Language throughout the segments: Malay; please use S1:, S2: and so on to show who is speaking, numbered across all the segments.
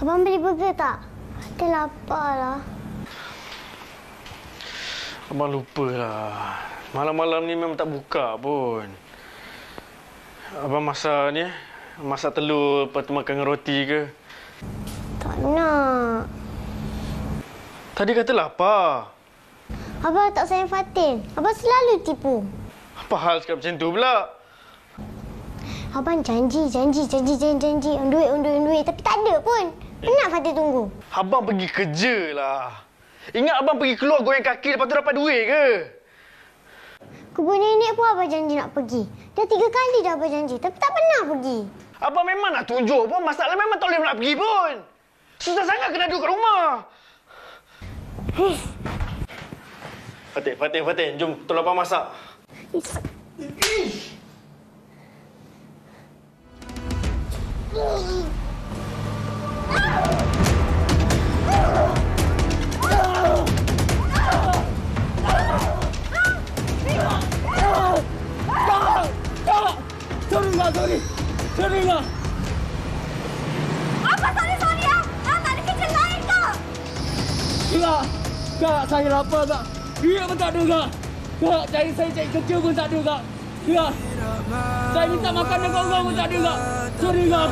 S1: Abang beli burger tak? Kita lapar lah.
S2: Abang lupalah. Malam-malam ni memang tak buka pun. Abang masak ni, masak telur lepas tu makan dengan roti ke?
S1: Tak nak.
S2: Tadi kata lapar.
S1: Abang tak sayang Fatin. Abang selalu tipu.
S2: Apa hal cakap macam tu pula?
S1: Abang janji. On duit. Tapi tak ada pun. Penat Fatin tunggu.
S2: Abang pergi kerja lah. Ingat abang pergi keluar goyang kaki lepas tu dapat duit ke?
S1: Kebun nenek pun abang janji nak pergi. Dah 3 kali dah abang janji. Tapi tak pernah pergi.
S2: Abang memang nak tunjuk pun. Masalah memang tak boleh nak pergi pun. Susah sangat kena duduk kat rumah. Fatin. Jom tolong abang masak.
S3: Sorry lah.
S4: Apa sorry ah? Tak ada kerja lain ke?
S3: Kak, saya lapar kak. Duit pun tak ada kak. Kak, saya cari kerja pun tak ada kak. Kak, saya minta makan dengan orang pun tak ada kak. Sorry kak.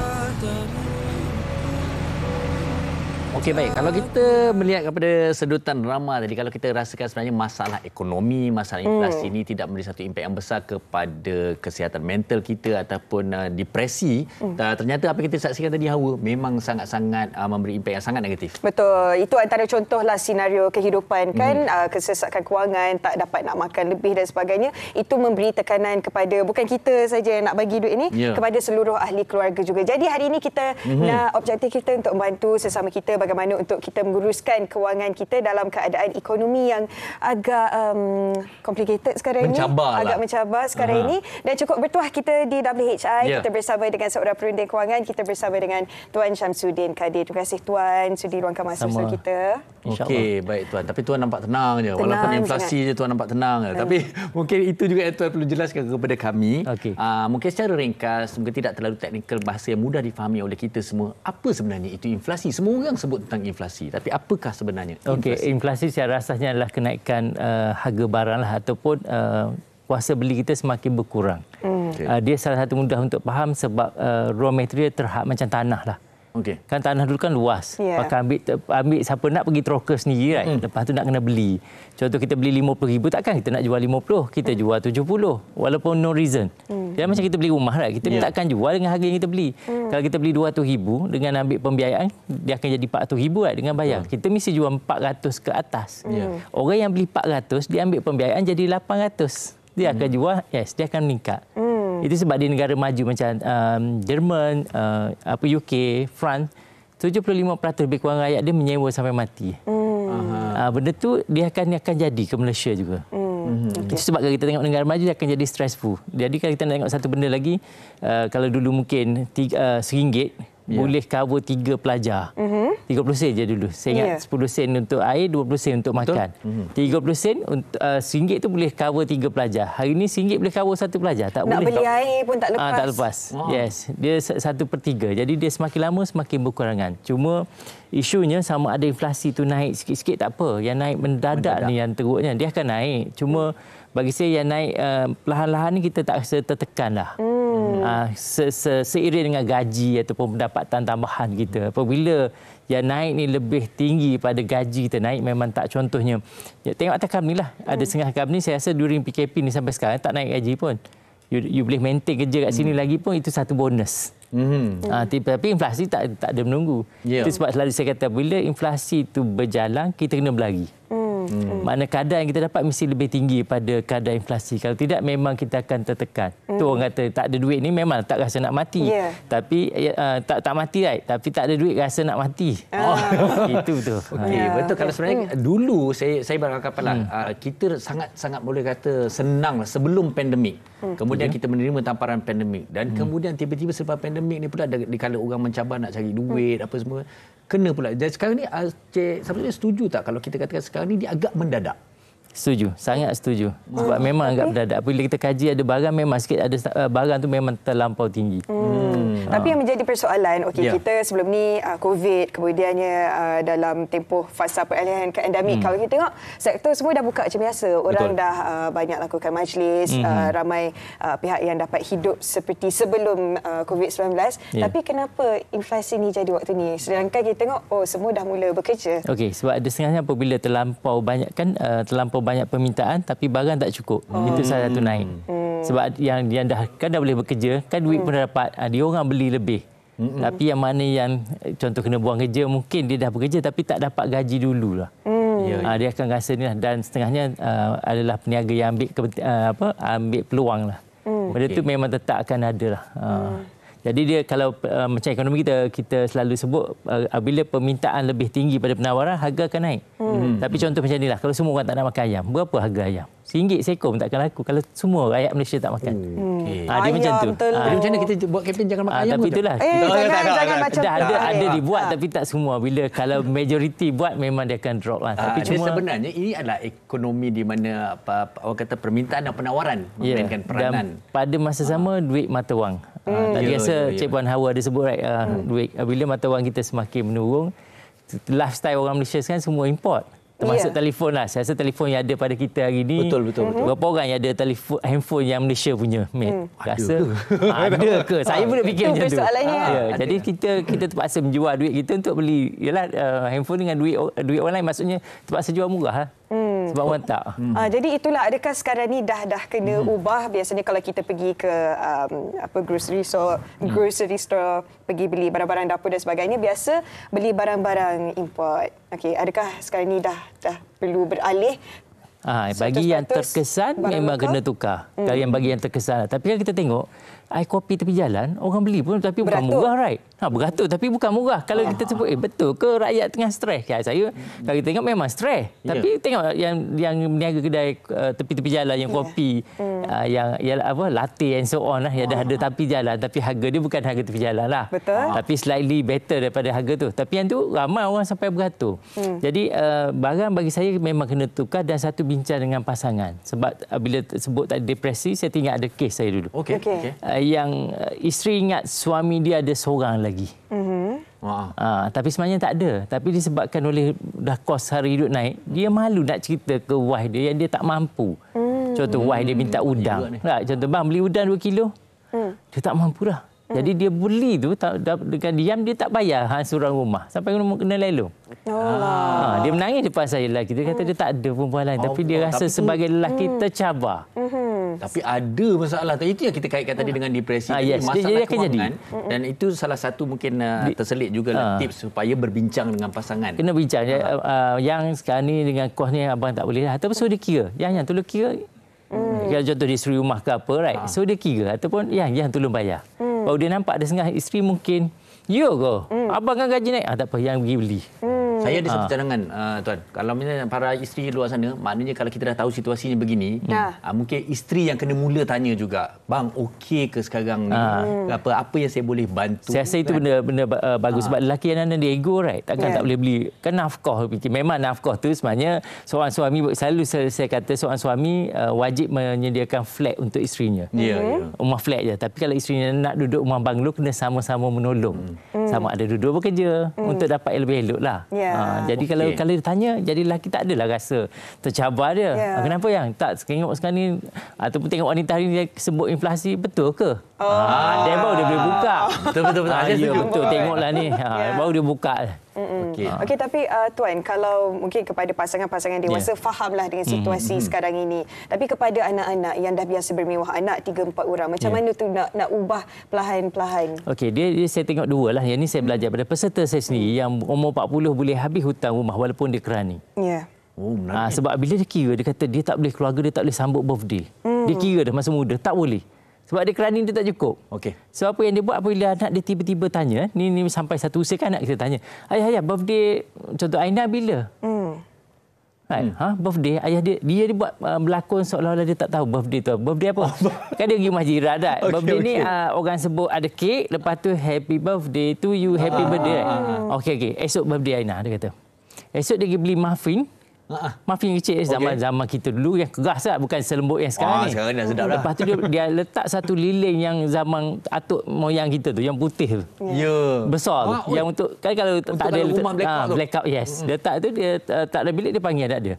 S5: Okey, baik. Kalau kita melihat kepada sedutan drama tadi, kalau kita rasakan sebenarnya masalah ekonomi, masalah inflasi ini tidak memberi satu impak yang besar kepada kesihatan mental kita ataupun depresi. Ternyata apa yang kita saksikan tadi, Hawa, memang sangat-sangat memberi impak yang sangat negatif.
S6: Betul. Itu antara contohlah senario kehidupan kan, kesesakan kewangan, tak dapat nak makan lebih dan sebagainya. Itu memberi tekanan kepada bukan kita saja yang nak bagi duit ini, kepada seluruh ahli keluarga juga. Jadi hari ini kita nak objektif kita untuk membantu sesama kita bagaimana untuk kita menguruskan kewangan kita dalam keadaan ekonomi yang agak complicated sekarang ini. Agak mencabar sekarang ini. Dan cukup bertuah kita di WHI. Kita bersama dengan seorang perunding kewangan. Kita bersama dengan Tuan Syamsuddin Kadir. Terima kasih Tuan sudi luangkan masa bersama kita.
S5: Okey, baik Tuan. Tapi Tuan nampak tenang je. Walaupun inflasi je Tuan nampak tenang je. Tapi mungkin itu juga yang Tuan perlu jelaskan kepada kami. Mungkin secara ringkas, mungkin tidak terlalu teknikal, bahasa yang mudah difahami oleh kita semua. Apa sebenarnya itu inflasi? Semua orang sebut tentang inflasi, tapi apakah sebenarnya
S7: inflasi secara rasanya adalah kenaikan harga barang lah, ataupun kuasa beli kita semakin berkurang. Dia salah satu mudah untuk faham sebab raw material terhad macam tanah lah. Kan tanah dulu kan luas. Pakai ambil siapa nak pergi troker sendiri kan. Lepas tu nak kena beli. Contoh kita beli 50,000, takkan kita nak jual 50, kita jual 70 walaupun no reason. Dia macam kita beli rumah kan. Kita takkan jual dengan harga yang kita beli. Kalau kita beli 200,000 dengan ambil pembiayaan, dia akan jadi 400,000 kan dengan bayar. Kita mesti jual 400 ke atas. Orang yang beli 400, dia ambil pembiayaan jadi 800. Dia akan jual, dia akan meningkat. Itu sebab di negara maju macam Jerman, UK, France, 75% lebih kurang rakyat dia menyewa sampai mati. Benda tu dia akan jadi ke Malaysia juga. Itu sebab kalau kita tengok negara maju dia akan jadi stressful. Jadi kalau kita nak tengok satu benda lagi, kalau dulu mungkin RM1 boleh cover 3 pelajar. 30 sen je dulu. Saya ingat 10 sen untuk air, 20 sen untuk makan. 30 sen untuk RM1 tu boleh cover 3 pelajar. Hari ni RM1 boleh cover 1 pelajar. Tak
S6: nak
S7: boleh.
S6: Nak beli air pun tak lepas.
S7: Tak lepas. Yes. Dia 1/3. Jadi dia semakin lama semakin berkurangan. Cuma isunya sama ada inflasi tu naik sikit-sikit tak apa. Yang naik mendadak ni yang teruknya. Dia akan naik. Cuma bagi saya yang naik perlahan-lahan ni kita tak rasa tertekan lah. Seiring dengan gaji ataupun pendapatan tambahan kita. Apabila yang naik ni lebih tinggi pada gaji kita naik, memang tak, contohnya tengok atas kami lah. Ada setengah kami saya rasa during PKP ni sampai sekarang tak naik gaji pun. You boleh maintain kerja kat sini lagi pun, itu satu bonus. Tapi inflasi tak ada menunggu. Itu sebab selalu saya kata bila inflasi itu berjalan, kita kena berlari. Makna kadar yang kita dapat mesti lebih tinggi pada kadar inflasi. Kalau tidak, memang kita akan tertekan. Tu orang kata tak ada duit ni memang tak rasa nak mati. Tapi tak mati right? Tapi tak ada duit rasa nak mati. Itu tu.
S5: Betul. Kalau sebenarnya dulu saya beranggapan lah, kita sangat boleh kata senang lah sebelum pandemik. Kemudian kita menerima tamparan pandemik dan kemudian tiba-tiba selepas pandemik ni pula dikala orang mencabar nak cari duit apa semua, kena pula. Dan sekarang ni Cik Syamsuddin setuju tak kalau kita katakan sekarang ni dia agak mendadak?
S7: Setuju, sangat setuju. Sebab memang agak berdadak. Bila kita kaji ada barang, memang sikit ada barang tu memang terlampau tinggi.
S6: Tapi yang menjadi persoalan, kita sebelum ni COVID, kemudiannya dalam tempoh fasa peralihan ke endemik, kalau kita tengok sektor semua dah buka macam biasa. Orang dah banyak lakukan majlis, ramai pihak yang dapat hidup seperti sebelum COVID-19. Tapi kenapa inflasi ni jadi waktu ni? Sedangkan kita tengok, semua dah mula bekerja.
S7: Okey, sebab ada setengahnya apabila terlampau banyak terlampau banyak permintaan tapi barang tak cukup. Itu salah satu naik. Sebab yang dah boleh bekerja, kan duit pun dah dapat, dia orang beli lebih. Tapi yang mana yang contoh kena buang kerja, mungkin dia dah bekerja tapi tak dapat gaji dululah. Dia akan rasa ni lah. Dan setengahnya adalah peniaga yang ambil peluang lah. Benda tu memang tetap akan ada lah. Jadi dia kalau macam ekonomi kita selalu sebut apabila permintaan lebih tinggi pada penawaran, harga akan naik. Tapi contoh macam inilah, kalau semua orang tak nak makan ayam, berapa harga ayam? RM1 seekor pun takkan laku kalau semua rakyat Malaysia tak makan. Dia macam tu.
S5: Jadi macam mana kita buat kempen jangan makan ayam?
S7: Tapi itulah.
S6: Jangan macam
S7: ada dibuat tapi tak semua. Bila kalau majoriti buat memang dia akan drop lah. Tapi
S5: cuma sebenarnya ini adalah ekonomi di mana orang kata permintaan dan penawaran memainkan peranan.
S7: Dan pada masa sama duit mata wang. Tadi rasa Cik Puan Hawa ada sebut duit bila mata wang kita semakin menurun, lifestyle orang Malaysia sekarang semua import. Termasuk telefon lah. Saya rasa telefon yang ada pada kita hari ni.
S5: Betul.
S7: Berapa orang yang ada telefon, handphone yang Malaysia punya, Mat? Rasa ada ke? Saya pun dah fikir macam tu. Jadi kita terpaksa menjual duit kita untuk beli handphone dengan duit orang lain. Maksudnya terpaksa jual murah lah. Sebab orang tak.
S6: Jadi itulah, adakah sekarang ni dah kena ubah? Biasanya kalau kita pergi ke grocery store, pergi beli barang-barang dapur dan sebagainya, biasa beli barang-barang import. Okey, adakah sekarang ni dah perlu beralih?
S7: Bagi yang terkesan memang kena tukar. Kalau yang bagi yang terkesan. Tapi kalau kita tengok air kopi tepi jalan, orang beli pun tapi bukan murah, right? Beratur tapi bukan murah. Kalau kita sebut, betul ke rakyat tengah stres? Saya kalau kita tengok memang stres. Tapi tengok yang meniaga kedai tepi-tepi jalan yang kopi, yang latte and so on lah, yang dah ada tepi jalan tapi harga dia bukan harga tepi jalan lah.
S6: Betul.
S7: Tapi slightly better daripada harga tu. Tapi yang tu ramai orang sampai beratur. Jadi barang bagi saya memang kena tukar. Dan satu bincang dengan pasangan. Sebab bila sebut tadi depresi, saya ingat ada kes saya dulu.
S5: Okey.
S7: Yang isteri ingat suami dia ada seorang lagi. Tapi sebenarnya tak ada. Tapi disebabkan oleh dah kos hari hidup naik, dia malu nak cerita ke wife dia yang dia tak mampu. Contoh wife dia minta udang. Contoh, bang beli udang 2 kilo. Dia tak mampu dah. Jadi dia beli tu dengan diam, dia tak bayar angsuran rumah sampai kena lelong. Dia menangis depan saya lelaki. Dia kata dia tak ada perempuan lain, tapi dia rasa sebagai lelaki tercabar.
S5: Tapi ada masalah. Itu yang kita kaitkan tadi dengan depresi. Masalah kewangan. Dan itu salah satu mungkin terselit juga tips supaya berbincang dengan pasangan.
S7: Kena bincang. Yang sekarang ni dengan kos ni abang tak boleh lah. Ataupun suruh dia kira. Yang tolong kira. Kalau contoh dia suri rumah ke apa, right? So dia kira. Ataupun yang tolong bayar. Baru dia nampak ada setengah isteri mungkin, ya ke? Abang kan gaji naik? Tak apa, yang pergi beli.
S5: Saya ada satu cadangan, Tuan. Kalau misalnya para isteri luar sana, maknanya kalau kita dah tahu situasinya begini, mungkin isteri yang kena mula tanya juga, bang, okey ke sekarang ni? Apa yang saya boleh bantu?
S7: Saya rasa itu benda bagus. Sebab lelaki yang dia ego, right? Takkan tak boleh beli. Kan nafkah. Memang nafkah tu sebenarnya seorang suami, selalu saya kata seorang suami wajib menyediakan flat untuk isterinya. Rumah flat je. Tapi kalau isterinya nak duduk rumah banglo, kena sama-sama menolong. Sama ada duduk bekerja untuk dapat yang lebih elok lah. Jadi kalau dia tanya, jadi lelaki tak adalah rasa tercabar dia. Kenapa yang tak tengok sekarang ni, ataupun tengok wanita hari ni dia sebut inflasi, betul ke? Dia baru dia boleh buka.
S5: Betul.
S7: Betul. Tengoklah ni. Baru dia buka.
S6: Okey, tapi Tuan, kalau mungkin kepada pasangan-pasangan dewasa, fahamlah dengan situasi sekarang ini. Tapi kepada anak-anak yang dah biasa bermewah, anak 3-4 orang, macam mana tu nak ubah perlahan-perlahan?
S7: Okey, dia saya tengok dua lah. Yang ni saya belajar pada peserta saya sendiri yang umur 40 boleh habis hutang rumah walaupun dia kerani. Sebab bila dia kira, dia kata dia tak boleh, keluarga dia tak boleh sambut birthday. Dia kira dah masa muda, tak boleh. Sebab dia kerani dia tak cukup. So apa yang dia buat apabila anak dia tiba-tiba tanya, ni sampai satu usia kan anak kita tanya, ayah birthday contoh Aina bila? Birthday ayah dia buat berlakon seolah-olah dia tak tahu birthday tu. Birthday apa? Kan dia pergi masjid dah. Birthday ni orang sebut ada kek, lepas tu happy birthday to you, happy birthday. Okey. Esok birthday Aina, dia kata. Esok dia pergi beli muffin, Muffin kecil zaman kita dulu yang keras lah, bukan selembut yang sekarang ni.
S5: Sekarang dah sedap lah.
S7: Lepas tu dia letak satu lilin yang zaman atuk moyang kita tu, yang putih tu.
S5: Ya.
S7: Besar tu. Yang untuk kan kalau tak ada
S5: kalau rumah blackout tu.
S7: blackout, yes. Letak tu dia tak ada bilik, dia panggil anak dia.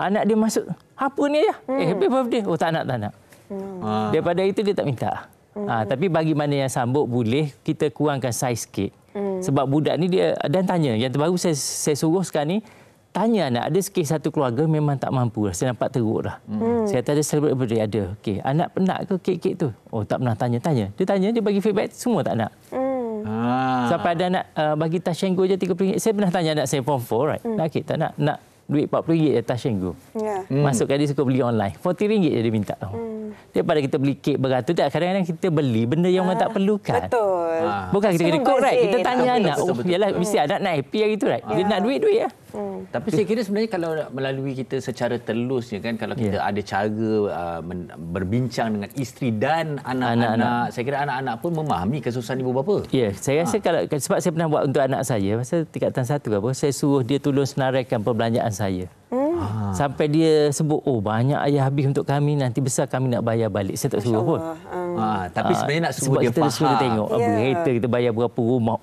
S7: Anak dia masuk, apa ni ya? Happy birthday. Oh tak nak. Daripada itu dia tak minta. Tapi bagi mana yang sambut boleh, kita kurangkan saiz sikit. Sebab budak ni dia, dan tanya, yang terbaru saya suruh sekarang ni, tanya anak, ada sikit satu keluarga memang tak mampu dah. Saya nampak teruk dah. Saya kata ada celebrate birthday, ada. Okey, anak nak ke kek-kek tu? Oh, tak pernah tanya. Dia tanya, dia bagi feedback, semua tak nak. Sampai ada anak bagi touch and go je RM30. Saya pernah tanya anak saya form 4, right? Nak tak nak? Nak duit RM40 je touch and go. Masukkan dia suka beli online. RM40 je dia minta. Daripada kita beli kek beratus, kadang-kadang kita beli benda yang orang tak perlukan.
S6: Betul.
S7: Bukan kita kena kod, right? Kita tanya anak,
S5: betul.
S7: yalah, mesti anak nak happy hari tu, right? Dia nak duit ya.
S5: Tapi saya kira sebenarnya kalau melalui kita secara telusnya kan, kalau kita ada cara berbincang dengan isteri dan anak-anak, saya kira anak-anak pun memahami kesusahan ibu bapa.
S7: Ya, saya rasa kalau sebab saya pernah buat untuk anak saya, masa tingkatan 1 ke apa, saya suruh dia tolong senaraikan perbelanjaan saya. Sampai dia sebut, oh banyak ayah habis untuk kami, nanti besar kami nak bayar balik. Saya tak suruh pun.
S5: Tapi sebenarnya nak suruh
S7: sebab
S5: dia
S7: kita
S5: faham.
S7: Suruh dia tengok, kereta kita bayar berapa rumah.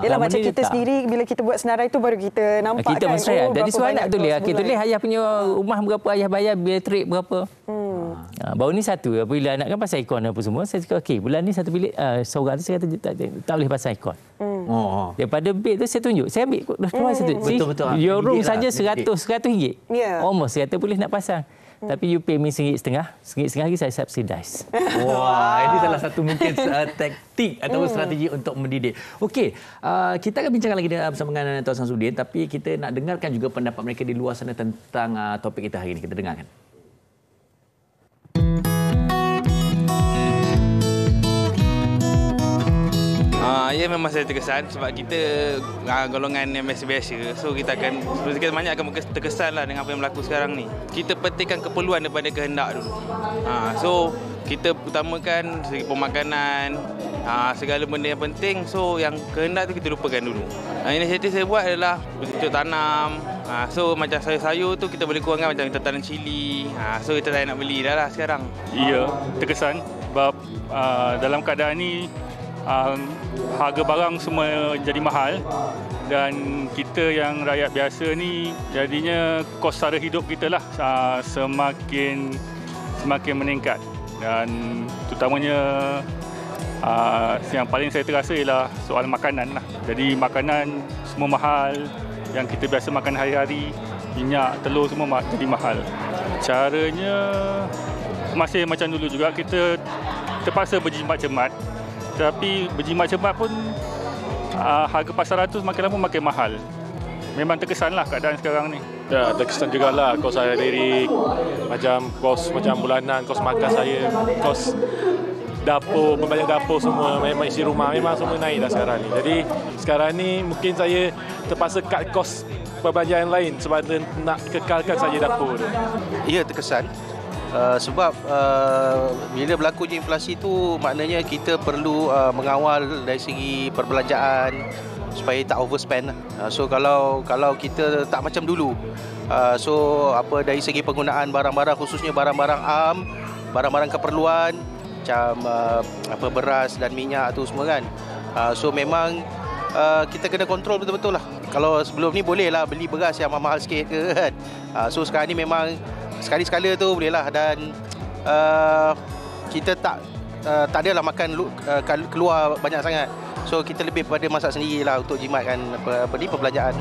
S6: Yalah, macam kita sendiri bila kita buat senarai tu baru kita nampak
S7: kita
S6: kan.
S7: mesti jadi soalan nak tulis. Kita tulis ayah punya rumah berapa, ayah bayar bil trip berapa. Baru ni satu, bila anak kan pasal ikon apa semua, saya cakap okey, bulan ni satu bilik seorang tu saya kata tak boleh pasal ikon. Daripada bil tu saya tunjuk. Saya ambil keluar satu.
S5: Betul-betul.
S7: Your room saja RM100.
S6: Ya.
S7: Almost saya kata boleh nak pasang. Tapi you pay me RM1.50. RM1.50 lagi saya subsidize.
S5: Wah, ini salah satu mungkin taktik ataupun strategi untuk mendidik. Okey, kita akan bincangkan lagi bersama dengan Tuan Samsudin, tapi kita nak dengarkan juga pendapat mereka di luar sana tentang topik kita hari ini. Kita dengarkan.
S8: Ya, memang saya terkesan sebab kita golongan yang biasa-biasa. So kita akan sedikit banyak akan terkesan lah dengan apa yang berlaku sekarang ni. Kita pentingkan keperluan daripada kehendak dulu. So kita utamakan segi pemakanan, segala benda yang penting. So yang kehendak tu kita lupakan dulu. Inisiatif saya buat adalah bercocok tanam. So macam sayur-sayur tu kita boleh kurangkan, macam kita tanam cili. So kita tak nak beli dah lah sekarang.
S9: Ya, terkesan sebab dalam keadaan ni harga barang semua jadi mahal dan kita yang rakyat biasa ni jadinya kos sara hidup kita lah semakin meningkat, dan terutamanya yang paling saya terasa ialah soal makanan lah. Jadi makanan semua mahal, yang kita biasa makan hari-hari, minyak, telur semua jadi mahal. Caranya masih macam dulu juga, kita terpaksa berjimat cermat. Tapi berjimat cermat pun harga pasaran tu makin lama makin mahal. Memang terkesanlah keadaan sekarang ni.
S10: Ya, terkesan jugalah kos saya diri, macam kos macam bulanan, kos makan saya, kos dapur, pembayar dapur semua, memang isi rumah memang semua naik dah sekarang ni. Jadi sekarang ni mungkin saya terpaksa cut kos perbelanjaan lain sebab nak kekalkan saja dapur.
S11: Ya, terkesan. Sebab bila berlakunya inflasi tu, maknanya kita perlu mengawal dari segi perbelanjaan supaya tak overspend. So kalau kita tak macam dulu, dari segi penggunaan barang-barang, khususnya barang-barang am, barang-barang keperluan macam beras dan minyak tu semua kan. So memang kita kena kontrol betul-betul lah. Kalau sebelum ni bolehlah beli beras yang mahal sikit ke kan. So sekarang ni memang sekali-sekala tu bolehlah, dan kita tak adalah makan keluar banyak sangat. So kita lebih pada masak sendirilah untuk jimatkan perbelanjaan.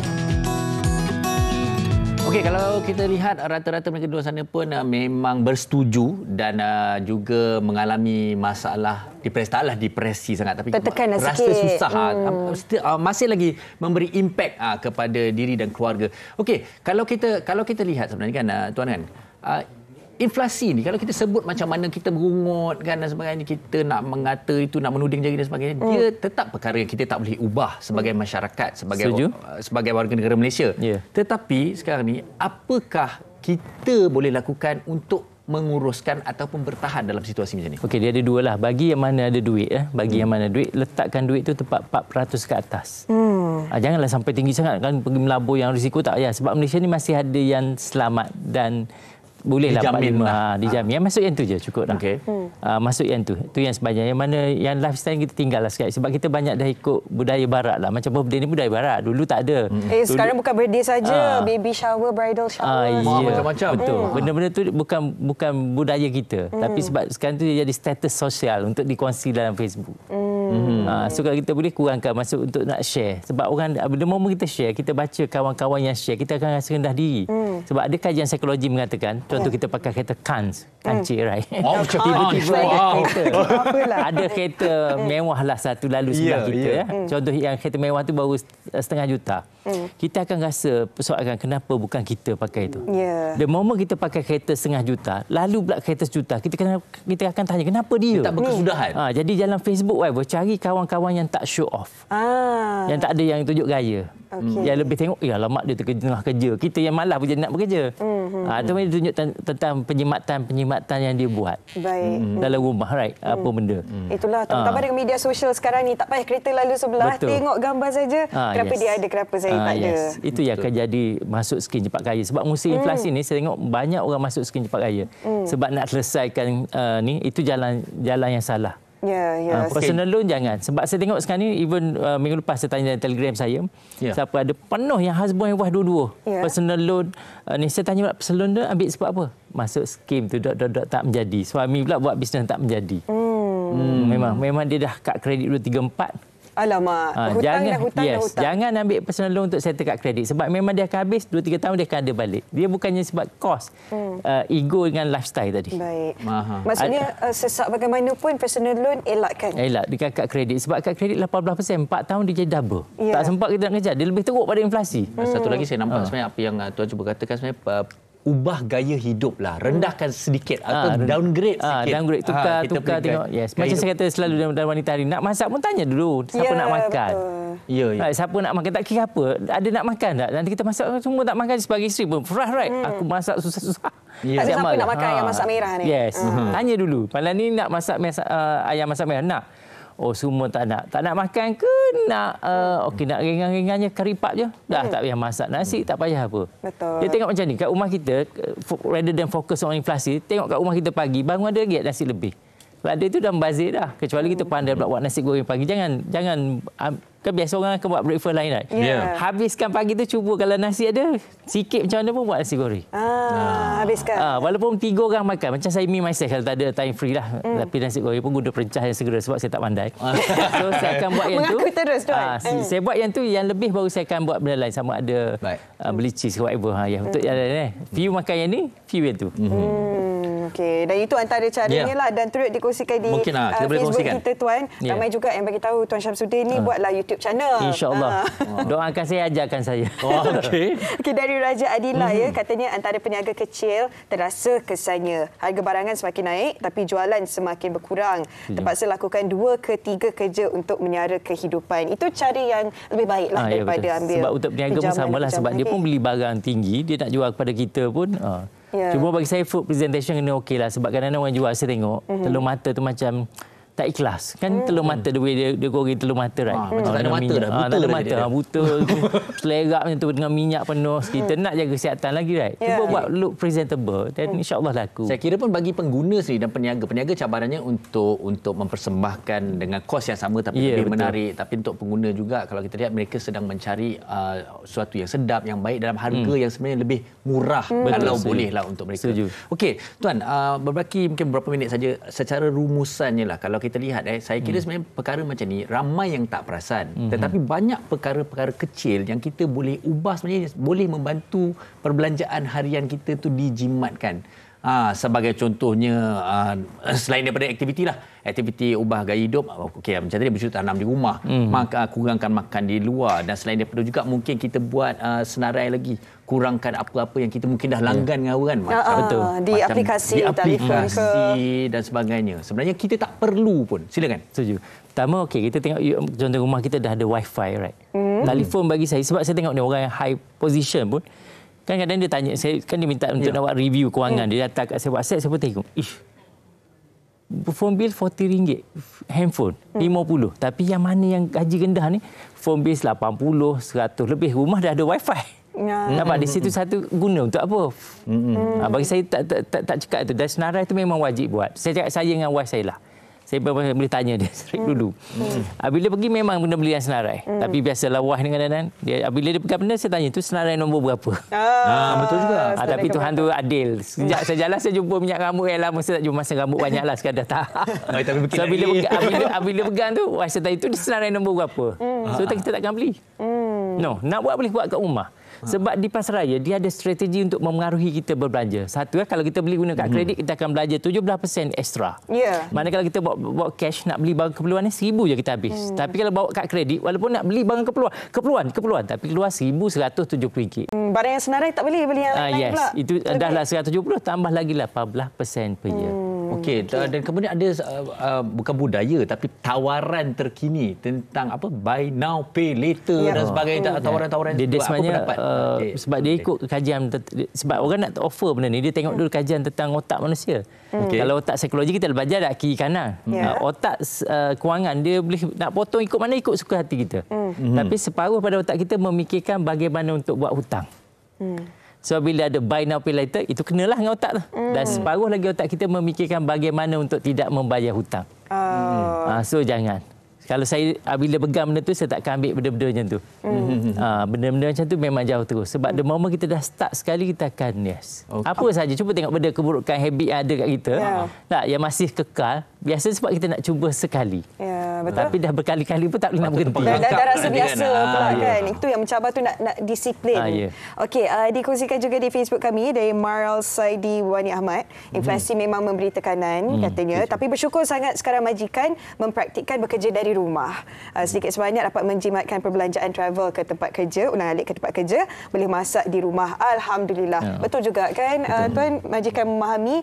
S5: Okey, kalau kita lihat rata-rata mereka di luar sana pun memang bersetuju dan juga mengalami masalah depresi sangat, tapi rasa
S6: sikit.
S5: susah, masih lagi memberi impak kepada diri dan keluarga. Okey, kalau kita lihat sebenarnya kan tuan kan, inflasi ni kalau kita sebut macam mana kita berungut kan dan sebagainya, kita nak mengata itu, nak menuding jari dan sebagainya, dia tetap perkara yang kita tak boleh ubah sebagai masyarakat, sebagai warga negara Malaysia. Tetapi sekarang ni, apakah kita boleh lakukan untuk menguruskan ataupun bertahan dalam situasi macam ni?
S7: Okey, dia ada dua lah. Bagi yang mana ada duit, bagi yang mana duit, letakkan duit tu tempat 4% ke atas. Janganlah sampai tinggi sangat kan, pergi melabur yang risiko tak ya. Sebab Malaysia ni masih ada yang selamat dan bolehlah
S5: dijamin
S7: 45 dijamin. Yang masuk yang tu je cukup dah.
S5: Okey.
S7: Masuk yang tu. Tu yang sebanyak. Yang mana yang lifestyle kita tinggal lah sekali. Sebab kita banyak dah ikut budaya barat lah. Macam birthday ni budaya barat. Dulu tak ada. Dulu,
S6: sekarang bukan birthday saja, baby shower, bridal shower.
S5: Macam-macam.
S7: Betul. Benda-benda tu bukan budaya kita. Tapi sebab sekarang tu dia jadi status sosial untuk dikongsi dalam Facebook. So kalau kita boleh kurangkan masuk untuk nak share. Sebab orang bila moment kita share, kita baca kawan-kawan yang share, kita akan rasa rendah diri. Sebab ada kajian psikologi mengatakan, contoh kita pakai kereta kancik, right? Tiba-tiba ada kereta mewah lah satu lalu sebelah kita. Ya. Contoh yang kereta mewah tu baru RM500,000. Kita akan rasa persoalan kenapa bukan kita pakai itu. The moment kita pakai kereta RM500,000, lalu pula kereta RM1,000,000, kita akan tanya kenapa dia?
S5: Tak berkesudahan.
S7: Jadi dalam Facebook cari kawan-kawan yang tak show off. Yang tak ada yang tunjuk gaya. Yang lebih tengok, ya alamak dia tengah kerja. Kita yang malas pun jadi nak bekerja. Atau dia tunjuk tentang penyimatan yang dia buat. Dalam rumah, right? Apa benda.
S6: Itulah, terutama dengan media sosial sekarang ni. Tak payah kereta lalu sebelah, tengok gambar saja. Kenapa dia ada, kenapa saya tak ada.
S7: Itu yang akan jadi masuk skim cepat kaya. Sebab musim inflasi ni, saya tengok banyak orang masuk skim cepat kaya. Sebab nak selesaikan ni, itu jalan yang salah. Personal loan jangan. Sebab saya tengok sekarang ni, even minggu lepas saya tanya dalam Telegram saya, siapa ada penuh yang husband and wife dua-dua. Personal loan ni saya tanya pula, personal loan ambil sebab apa? Masuk skim tu tak menjadi. Suami pula buat bisnes tak menjadi. Memang dia dah kad kredit 2, 3, 4.
S6: Alamak, hutang.
S7: Jangan ambil personal loan untuk settle kad kredit. Sebab memang dia akan habis 2-3 tahun dia akan ada balik. Dia bukannya sebab kos. Ego dengan lifestyle tadi.
S6: Baik. Maksudnya sesak bagaimanapun personal loan elakkan.
S7: Elak dekat kad kredit. Sebab kad kredit 18%, 4 tahun dia jadi double. Tak sempat kita nak kejar. Dia lebih teruk pada inflasi.
S5: Satu lagi saya nampak sebenarnya apa yang Tuan cuba katakan sebenarnya, ubah gaya hidup lah, rendahkan sedikit atau downgrade sikit.
S7: Downgrade, tukar tengok. Macam saya kata selalu dalam wanita hari, nak masak pun tanya dulu siapa nak makan. Siapa nak makan, tak kira apa, ada nak makan tak? Nanti kita masak semua tak makan, sebagai isteri pun right. Aku masak susah-susah.
S6: Tak ada siapa nak makan ayam masak merah ni.
S7: Tanya dulu. Malam ni nak masak ayam masak merah, nak? Oh, semua tak nak. Tak nak makan ke nak nak ringan-ringannya kari pap je? Dah tak payah masak nasi, tak payah apa.
S6: Betul.
S7: Dia tengok macam ni, kat rumah kita, rather than fokus on inflasi, tengok kat rumah kita pagi, bangun ada lagi nasi lebih. Ada itu dah membazir dah. Kecuali kita pandai pula buat nasi goreng pagi. Jangan kan biasa orang akan buat breakfast lain, right? Habiskan pagi tu, cuba kalau nasi ada sikit macam mana pun buat nasi goreng.
S6: Habiskan.
S7: Walaupun 3 orang makan, macam saya me myself kalau tak ada time free lah. Tapi nasi goreng pun guna perencah yang segera sebab saya tak pandai. So saya akan buat yang tu.
S6: Mengaku terus tuan.
S7: Saya buat yang tu, yang lebih baru saya akan buat benda lain, sama ada beli cheese ke whatever. Untuk yang lain, few makan yang ni, few yang tu.
S6: Okey, dan itu antara caranya lah, dan turut dikongsikan di Facebook kita tuan. Ramai juga yang bagi tahu Tuan Syamsuddin ni buatlah YouTube channel.
S7: InsyaAllah. Doakan saya, ajarkan saya.
S6: Okey, dari Raja Adila katanya antara peniaga kecil terasa kesannya harga barangan semakin naik tapi jualan semakin berkurang. Terpaksa lakukan 2 ke 3 kerja untuk menyara kehidupan. Itu cara yang lebih baiklah daripada ambil.
S7: Sebab untuk peniaga pun samalah, sebab dia pun beli barang tinggi, dia nak jual kepada kita pun. Cuma bagi saya food presentation kena okey lah. Sebab kadang-kadang orang jual, saya tengok telur mata tu macam tak ikhlas. Kan telur mata the way dia goreng telur mata, right?
S5: Macam tak ada mata dah.
S7: Buta. Selerak macam tu dengan minyak penuh. Kita nak jaga kesihatan lagi, right? Cuba buat look presentable dan insya-Allah laku.
S5: Saya kira pun bagi pengguna sendiri dan peniaga cabarannya untuk mempersembahkan dengan kos yang sama tapi lebih menarik. Tapi untuk pengguna juga, kalau kita lihat mereka sedang mencari sesuatu yang sedap, yang baik dalam harga yang sebenarnya lebih murah kalau bolehlah untuk mereka. Okey, Tuan, berbaki mungkin beberapa minit saja secara rumusannya lah. Kalau kita lihat saya kira sebenarnya perkara macam ni ramai yang tak perasan, tetapi banyak perkara-perkara kecil yang kita boleh ubah sebenarnya, boleh membantu perbelanjaan harian kita tu dijimatkan. Sebagai contohnya, selain daripada aktiviti ubah gaya hidup, okey, macam tadi bercuti tanam di rumah, maka kurangkan makan di luar, dan selain daripada juga mungkin kita buat senarai lagi, kurangkan apa-apa yang kita mungkin dah langgan dengan orang,
S6: di aplikasi
S5: dan sebagainya. Sebenarnya kita tak perlu pun. Silakan.
S7: Setuju. Pertama, okey, kita tengok contoh rumah kita dah ada wifi, right? Telefon bagi saya, sebab saya tengok ni orang yang high position pun Kan kadang dia tanya, saya kan dia minta untuk nak buat review kewangan. Dia datang kat saya WhatsApp, saya pun tengok. Phone bill RM40, handphone 50. Tapi yang mana yang gaji rendah ni, phone bill 80, 100 lebih. Rumah dah ada wifi. Nampak di situ satu guna untuk apa? Bagi saya tak cakap tu. Dan senarai tu memang wajib buat. Saya cakap saya dengan wife saya lah. Saya boleh tanya dia dulu. Bila pergi memang benda-benda yang senarai. Tapi biasalah wah dengan Danan. Bila dia pegang benda, saya tanya tu senarai nombor berapa.
S5: Betul juga.
S7: Tapi Tuhan tu adil. Sejak saya jalan saya jumpa minyak rambut yang lama. Saya tak jumpa masa rambut banyak lah sekadar tak. So bila pegang tu, wah saya tanya tu senarai nombor berapa. So kita takkan beli. No, nak buat boleh buat kat rumah. Sebab di pasaraya dia ada strategi untuk memengaruhi kita berbelanja. Satu, kalau kita beli guna kad kredit, kita akan belanja 17% ekstra. Manakala kita bawa cash nak beli barang keperluan ni, 1,000 je kita habis. Tapi kalau bawa kad kredit, walaupun nak beli barang keperluan, tapi keluar RM1,170.
S6: Barang yang senarai tak boleh beli yang lain pula.
S7: Itu dahlah 170 tambah lagi 18% per year.
S5: Okey, dan kemudian ada bukan budaya tapi tawaran terkini tentang apa buy now pay later dan sebagainya, tawaran-tawaran
S7: dia sebenarnya sebab dia ikut kajian, sebab orang nak offer benda ni dia tengok dulu kajian tentang otak manusia. Kalau otak psikologi kita belajar dah kiri kanan. Otak kewangan dia boleh nak potong ikut mana ikut suka hati kita. Tapi separuh pada otak kita memikirkan bagaimana untuk buat hutang. So bila ada buy now pay later, itu kenalah dengan otak tu. Dan separuh lagi otak kita memikirkan bagaimana untuk tidak membayar hutang. So jangan. Kalau saya bila pegang benda tu, saya takkan ambil benda-benda macam tu. Benda-benda macam tu memang jauh terus. Sebab the moment kita dah start sekali, kita akan apa saja. Cuba tengok benda keburukan habit yang ada kat kita. Tak, yang masih kekal. Biasa sebab kita nak cuba sekali. Betul. Tapi dah berkali-kali pun tak boleh nak berhenti.
S6: Dah rasa biasa pula kan. Itu yang mencabar tu nak disiplin. Okey, dikongsikan juga di Facebook kami dari Maral Saidi Wani Ahmad. Inflasi memang memberi tekanan katanya. Tapi bersyukur sangat sekarang majikan mempraktikkan bekerja dari rumah. Sedikit sebanyak dapat menjimatkan perbelanjaan travel ke tempat kerja, ulang-alik ke tempat kerja, boleh masak di rumah. Alhamdulillah. Betul juga kan, Tuan, majikan memahami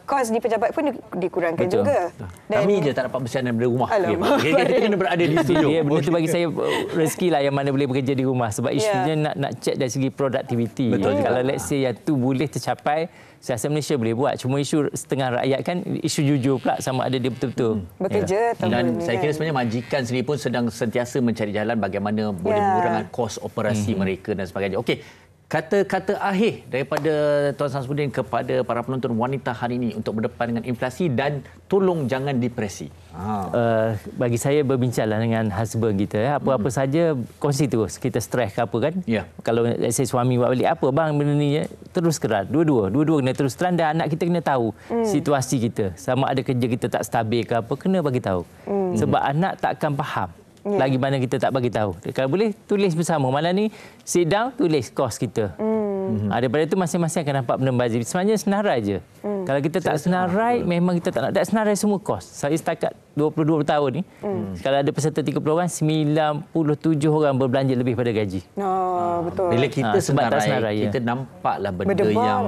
S6: kos di pejabat pun dikurangkan juga.
S5: Kami je tak dapat bersiaran daripada rumah. Kita kena berada di studio.
S7: Benda tu bagi saya rezeki lah yang mana boleh bekerja di rumah. Sebab isunya nak check dari segi produktiviti. Kalau let's say yang tu boleh tercapai, saya rasa Malaysia boleh buat. Cuma isu setengah rakyat kan, isu jujur pula sama ada dia betul-betul
S6: bekerja.
S5: Dan saya kira sebenarnya majikan sendiri pun sedang sentiasa mencari jalan bagaimana boleh mengurangkan kos operasi mereka dan sebagainya. Okey. Kata-kata akhir daripada Tuan Samsudin kepada para penonton wanita hari ini untuk berdepan dengan inflasi dan tolong jangan depresi.
S7: Bagi saya berbincanglah dengan husband kita. Apa-apa saja kongsi terus. Kita stres ke apa kan. Kalau saya suami buat balik apa bang benda ni, terus keras. Dua-dua kena terus terang dan anak kita kena tahu situasi kita. Sama ada kerja kita tak stabil ke apa, kena bagi tahu. Sebab anak tak akan faham. Lagi mana kita tak bagi tahu. Kalau boleh tulis bersama. Malam ni sit down tulis kos kita. Daripada itu masing-masing akan nampak benda bazir. Sebenarnya senarai je. Kalau kita tak senarai, memang kita tak nak. Tak senarai semua kos. Saya setakat 22 tahun ni, kalau ada peserta 30 orang, 97 orang berbelanja lebih pada gaji.
S6: Betul.
S5: Bila kita senarai, kita nampaklah benda yang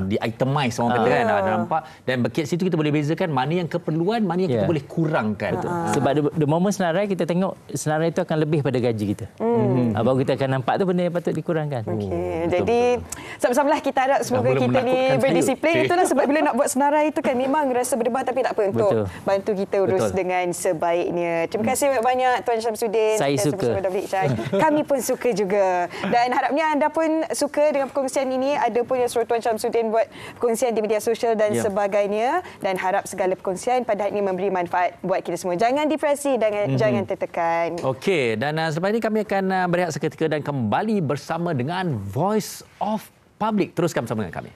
S5: di-itemize orang kata kan. Nampak. Dan kat situ kita boleh bezakan mana yang keperluan, mana yang kita boleh kurangkan.
S7: Sebab the moment senarai, kita tengok senarai itu akan lebih pada gaji kita. Baru kita akan nampak tu benda yang patut dikurangkan.
S6: Jadi sama-samalah kita harap semoga kita ni berdisiplin. Itulah sebab bila nak buat senarai itu kan memang rasa berdebar, tapi tak apa, untuk bantu kita urus dengan sebaiknya. Terima kasih banyak Tuan Syamsuddin.
S7: Saya suka.
S6: Kami pun suka juga. Dan harapnya anda pun suka dengan perkongsian ini. Ada pun yang suruh Tuan Syamsuddin buat perkongsian di media sosial dan sebagainya. Dan harap segala perkongsian pada hari ini memberi manfaat buat kita semua. Jangan depresi dan jangan tertekan.
S5: Okey, dan selepas ini kami akan berehat seketika dan kembali bersama dengan Voice of Public. Teruskan bersama dengan kami.